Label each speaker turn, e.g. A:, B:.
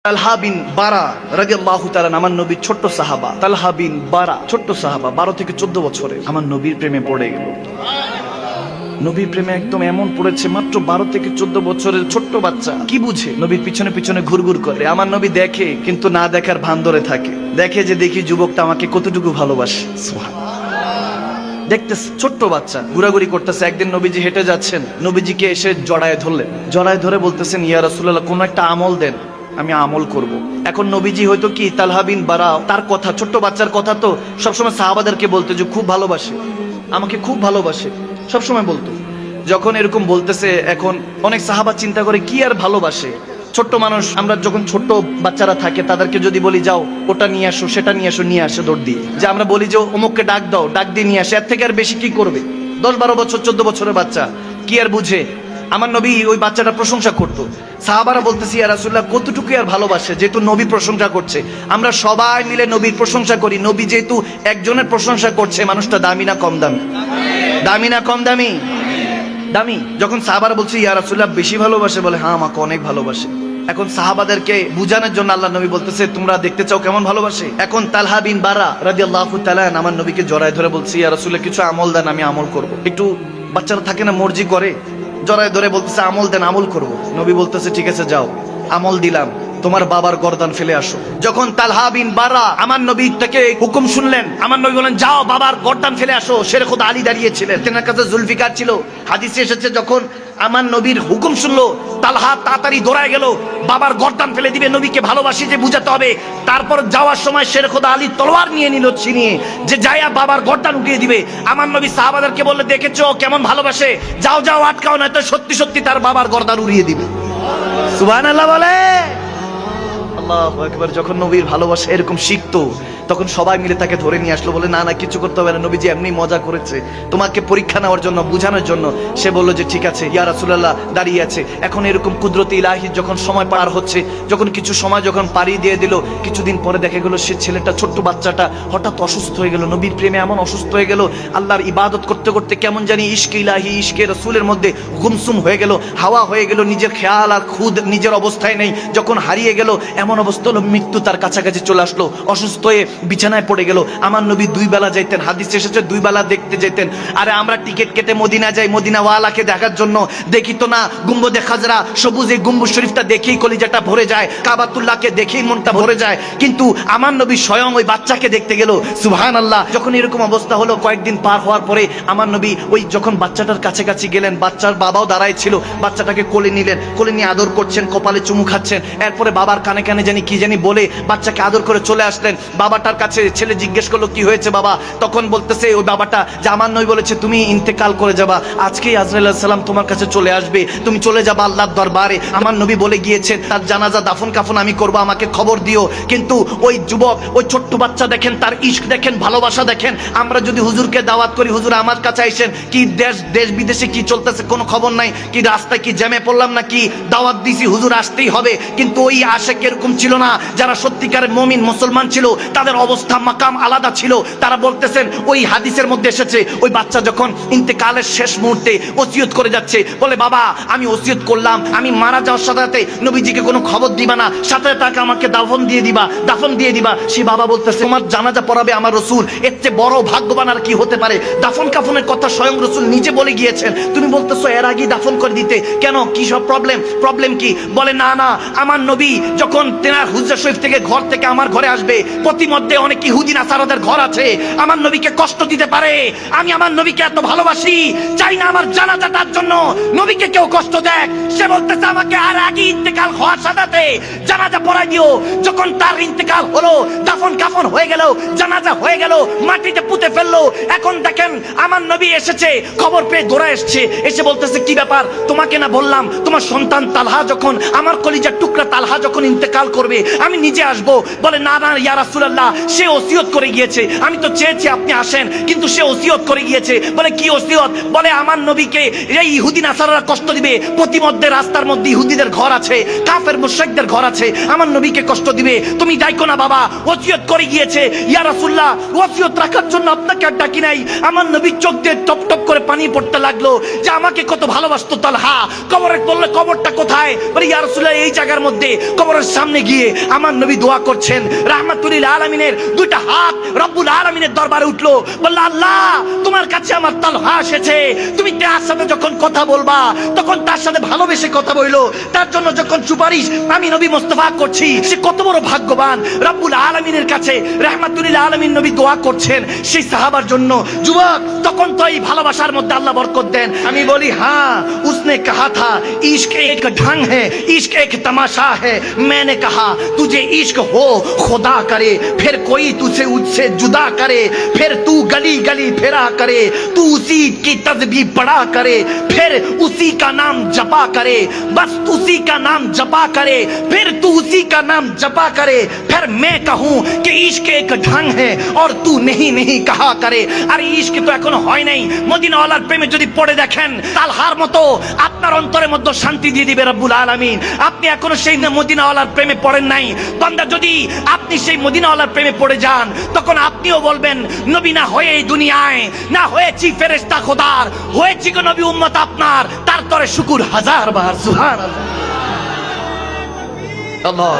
A: তালহা বিন বারা রাদিয়াল্লাহু তাআলা, আমার নবীর ছোট্ট সাহাবা। তালহা বিন বারা ছোট্ট সাহাবা, 12 থেকে 14 বছরে আমার নবীর প্রেমে পড়ে গেল। নবীর প্রেমে একদম এমন পড়েছে, মাত্র 12 থেকে 14 বছরের ছোট্ট বাচ্চা, কি বুঝে? নবীর পিছনে পিছনে ঘুরঘুর করে। আমার নবী দেখে, কিন্তু না দেখার ভান ধরে থাকে। দেখে যে দেখি যুবকটা আমাকে কতটুকু ভালোবাসে। দেখতেছে ছোট্ট বাচ্চা ঘোরাঘুরি করতেছে। একদিন নবীজি হেঁটে যাচ্ছেন, নবীজিকে এসে জড়ায় ধরলেন। জড়ায় ধরে বলতেছেন, ইয়া রাসূলুল্লাহ, কোন একটা আমল দেন, আমি আমল করব। এখন নবীজি হয়তো কি, তালহা বিন বারা তার কথা, ছোট্ট বাচ্চার কথা তো সবসময় সাহাবাদেরকে বলতে যে খুব ভালোবাসে, আমাকে খুব ভালোবাসে, সবসময় বলতো। যখন এরকম বলতেছে, এখন অনেক সাহাবা চিন্তা করে কি আর ভালোবাসে, ছোট্ট মানুষ। আমরা যখন ছোট্ট বাচ্চারা থাকে তাদেরকে যদি বলি যাও ওটা নিয়ে আসো, সেটা নিয়ে আসো, নিয়ে আসে দৌড় দিয়ে। যে আমরা বলি যে অমুককে ডাক দাও, ডাক দিয়ে নিয়ে আসে, এর থেকে আর বেশি কি করবে? 10-12 বছর 14 বছরের বাচ্চা কি আর বুঝে? আমার নবী ওই বাচ্চাটা প্রশংসা করতো। সাহাবারা বলতেছি, ইয়া রাসূলুল্লাহ, কতটুকু আর ভালোবাসে, যেহেতু নবী প্রশংসা করছে, আমরা সবাই মিলে নবীর প্রশংসা করি। নবী যেহেতু একজনের প্রশংসা করছে, মানুষটা দামি না কম দামি? দামি না কম দামি? দামি। যখন সাহাবারা বলছে ইয়া রাসূলুল্লাহ বেশি ভালোবাসে, বলে হ্যাঁ আমাকে অনেক ভালোবাসে। এখন সাহাবাদেরকে বুঝানোর জন্য আল্লাহ নবী বলতেছে, তোমরা দেখতে চাও কেমন ভালোবাসে? এখন তালহা বিন বারা রাদিয়াল্লাহু তাআলা আমার নবীকে জড়ায় ধরে বলছে, ইয়া রাসূলুল্লাহ কিছু আমল দেন, আমি আমল করব। একটু বাচ্চারা থাকে না, মর্জি করে, জড়ায় ধরে বলতেছে আমল দেন, আমল করব। নবী বলতেছে ঠিক আছে যাও, আমল দিলাম, তোমার বাবার গর্দান ফেলে আসো। যখন তালহা বিন বারা আমার নবী থেকে হুকুম শুনলেন, আমার নবী বলেন যাও বাবার গর্দান ফেলে আসো। শের খোদা আলী দাঁড়িয়েছিলেন, তেনার কাছে জুলফিকার ছিল। হাদিসে এসেছে যখন আমার নবীর হুকুম শুনলো, তালহা তাড়াতাড়ি দৌড়ায় গেল, বাবার গর্দান ফেলে দিবে, নবীকে ভালোবাসি যে বুঝাতে হবে। তারপর যাওয়ার সময় শের খোদা আলী তলোয়ার নিয়ে নিল ছিনিয়ে, যে যাইয়া বাবার গর্দান উঠিয়ে দিবে। আমার নবী সাহাবাদেরকে বললে, দেখেছো কেমন ভালোবাসে, যাও যাও আটকাও, না তো সত্যি সত্যি তার বাবার গর্দান উড়িয়ে দিবে। সুবহানাল্লাহ বলে। আল্লাহু আকবার। যখন নবীর ভালোবাসা এরকম শিখতো, তখন সবাই মিলে তাকে ধরে নিয়ে আসলো, বলে না না কিছু করতে হবে না, নবীজি এমনি মজা করেছে, তোমাকে পরীক্ষা নেওয়ার জন্য, বুঝানোর জন্য। সে বললো যে ঠিক আছে, ইয়া রাসূলুল্লাহ দাঁড়িয়ে আছে। এখন এরকম কুদরতে ইলাহি যখন সময় পার হচ্ছে, যখন কিছু সময় যখন পাড়ি দিয়ে দিল, কিছুদিন পরে দেখা গেল সে ছেলেটা, ছোট্ট বাচ্চাটা হঠাৎ অসুস্থ হয়ে গেল। নবীর প্রেমে এমন অসুস্থ হয়ে গেল, আল্লাহর ইবাদত করতে করতে কেমন জানি ইশকে ইলাহি, ইশকে রাসূলের মধ্যে গুমসুম হয়ে গেল, হাওয়া হয়ে গেল, নিজের খেয়াল আর খুদ নিজের অবস্থায় নেই। যখন হারিয়ে গেল, এমন অবস্থা হলো মৃত্যু তার কাছাকাছি চলে আসলো, অসুস্থ হয়ে বিছানায় পড়ে গেল। আমার নবী 2 বেলা যাইতেন, হাদিস এসেছে 2 বেলা দেখতে যেতেন। আরে আমরা টিকিট কেটে মদিনা যাই, মদিনা ওয়ালাকে দেখার জন্য, দেখি তো না গুম্বদে খাজরা সবুজ এই গম্বুজ শরীফটা দেখেই কলিজাটা ভরে যায়, কাবাতুল্লাহকে দেখেই মনটা ভরে যায়। কিন্তু আমার নবী স্বয়ং ওই বাচ্চাকে দেখতে গেল। সুবহানাল্লাহ। যখন এরকম অবস্থা হলো, কয়েকদিন পার হওয়ার পরে আমার নবী ওই যখন বাচ্চাটার কাছাকাছি গেলেন, বাচ্চার বাবাও দাঁড়ায় ছিল, বাচ্চাটাকে কোলে নিলেন, কোলে নিয়ে আদর করছেন, কপালে চুমু খাচ্ছেন। এরপরে বাবার কানে কানে জানি কি জানি বলে বাচ্চাকে আদর করে চলে আসলেন বাবাটার কাছে। ছেলে জিজ্ঞেস করলো কি হয়েছে বাবা? তখন বলতেছে ওই বাবাটা যে আমার নবী বলেছে তুমি ইন্তেকাল করে যাবা, আজকেই আজরাইল আলাইহিস সালাম তোমার কাছে চলে আসবে, তুমি চলে যাবা আল্লাহর দরবারে। আমার নবী বলে গিয়েছেন তার জানাজা দাফন কাফন আমি করব, আমাকে খবর দিও। কিন্তু ওই যুবক, ওই ছোট্ট বাচ্চা দেখেন, তার ইশক দেখেন, ভালোবাসা দেখেন। আমরা যদি হুজুরকে দাওয়াত করি, হুজুর আমার কাছে আইসেন, কি দেশ বিদেশে কি চলতেছে কোনো খবর নাই, কি রাস্তায় কি জ্যামে পড়লাম নাকি, দাওয়াত দিছি হুজুর আসতেই হবে। কিন্তু ওই আশেক এরকম ছিল না, যারা সত্যিকারের মুমিন মুসলমান ছিল, তাদের অবস্থা মাকাম আলাদা ছিল। তারা বলতেছেন ওই হাদিসের মধ্যে এসেছে, ওই বাচ্চা যখন ইন্তেকালের শেষ মুহূর্তে ওসিয়ত করে যাচ্ছে, বলে বাবা আমি ওসিয়ত করলাম, আমি মারা যাওয়ার সাথে সাথে নবীজিকে কোনো খবর দিবা না, সাথে তাকে আমাকে দাফন দিয়ে দিবা। সে বাবা বলতেছে তোমার জানাজা পড়াবে আমার রাসূল, এর চেয়ে বড় ভাগ্যবান আর কি হতে পারে? দাফন কাফনের কথা স্বয়ং রাসূল নিজে বলে গিয়েছেন, তুমি বলতেছো এর আগেই দাফন করে দিতে কেন? কি সব প্রবলেম কি? বলে না না, আমার নবী যখন তেনার হুজরা শরীফ থেকে ঘর থেকে আমার ঘরে আসবে, প্রতিমধ্যে অনেক ইহুদি নাসারাদের ঘর আছে, আমার নবীকে কষ্ট দিতে পারে। আমি আমার নবীকে এত ভালোবাসি, চাই না আমার জানাজাটার জন্য নবীকে কেউ কষ্ট দেয়। সে বলতেছে আমাকে আর আগে ইন্তেকাল হওয়ার সাথে জানাজা পড়াই দিও। যখন তার ইন্তেকাল হলো, দাফন কাফন হয়ে গেল, জানাজা হয়ে গেল, মাটিতে পুঁতে ফেললো। এখন দেখেন আমার নবী এসেছে, খবর পেয়ে দৌড়া এসে বলতেছে কি ব্যাপার? তোমাকে না বললাম তোমার সন্তান তালহা যখন, আমার কলিজার টুকরা তালহা যখন ইন্তেকাল করবে আমি নিজে আসবো। বলে না না ইয়া রাসূলুল্লাহ, সে ওসিয়ত করে গিয়েছে, আমি তো চেয়েছি আপনি আসেন, কিন্তু সে ওসিয়ত করে গিয়েছে। বলে কি ওসিয়ত? বলে আমার নবীকে এই ইহুদি নাসারারা কষ্ট দিবে, প্রতিমধ্যে রাস্তার মধ্যে ইহুদিদের ঘর আছে, কাফের মুশরিকদের ঘর আছে, আমার নবীকে কষ্ট দিবে, তুমি ডাইকো না বাবা, ওসিয়ত করে গিয়েছে। ইয়া রাসূলুল্লাহ, ওসিয়ত রাখার জন্য আপনাকে আর ডাকি নাই। আমার নবীর চোখ দিয়ে টপ টপ করে পানি পড়তে লাগলো যে আমাকে কত ভালোবাসতো তালহা। কবরে বললে কবরটা কোথায়? বলে ইয়া রাসূলুল্লাহ এই জায়গার মধ্যে। কবরের সামনে গিয়ে আমার নবী দোয়া করছেন, রাহমাতুল লিল আলামিনের দুইটা হাত রব্বুল আলামিনের দরবারে উঠলো, বলল আল্লাহ তোমার কাছে আমার তালহা এসেছে, তুমি তার সাথে যখন কথা বলবা তখন তার সাথে ভালোবেসে কথা বললো, তার জন্য যখন সুপারিশ আমি নবী মুস্তাফা করছি, সে কত বড় ভাগ্যবান। রব্বুল আলামিনের কাছে রাহমাতুল লিল আলামিন নবী দোয়া করছেন সেই সাহাবার জন্য। যুবক, তখন তো এই ভালোবাসার মধ্যে আল্লাহ বরকত দেন। আমি বলি হ্যাঁ, उसने कहा था इश्क एक ढंग है, इश्क एक तमाशा है, मैंने कहा तुझे इश्क हो खुदा करे, फिर कोई तुझे उससे जुदा करे, फिर तू गली गली फिरा करे, तू उसी की तस्बीह पढ़ा करे, फिर उसी का नाम जपा करे, बस उसी का नाम जपा करे, फिर तू उसी का नाम जपा करे, फिर मैं कहूँ कि इश्क एक ढंग है और तू नहीं नहीं कहा करे। अरे इश्क तो এখনো হয় নাই। মদিনাওয়ালার প্রেমে যদি পড়ে দেখেন, তালহার মতো আপনার অন্তরের মধ্যে শান্তি দিয়ে দিবে রব্বুল আলামিন। আপনি এখনো সেই মদিনাওয়ালার প্রেমে পড়েন নাই। বান্দা, যদি আপনি সেই মদিনাওয়ালার প্রেমে পড়ে যান, তখন আপনিও বলবেন নবী না হয়ে এই দুনিয়ায় না হয়েছি ফেরেশতা খোদার, হয়েছি গো নবী উম্মত আপনার, তার তরে শুকুর হাজার বার। সুবহানাল্লাহ। আল্লাহ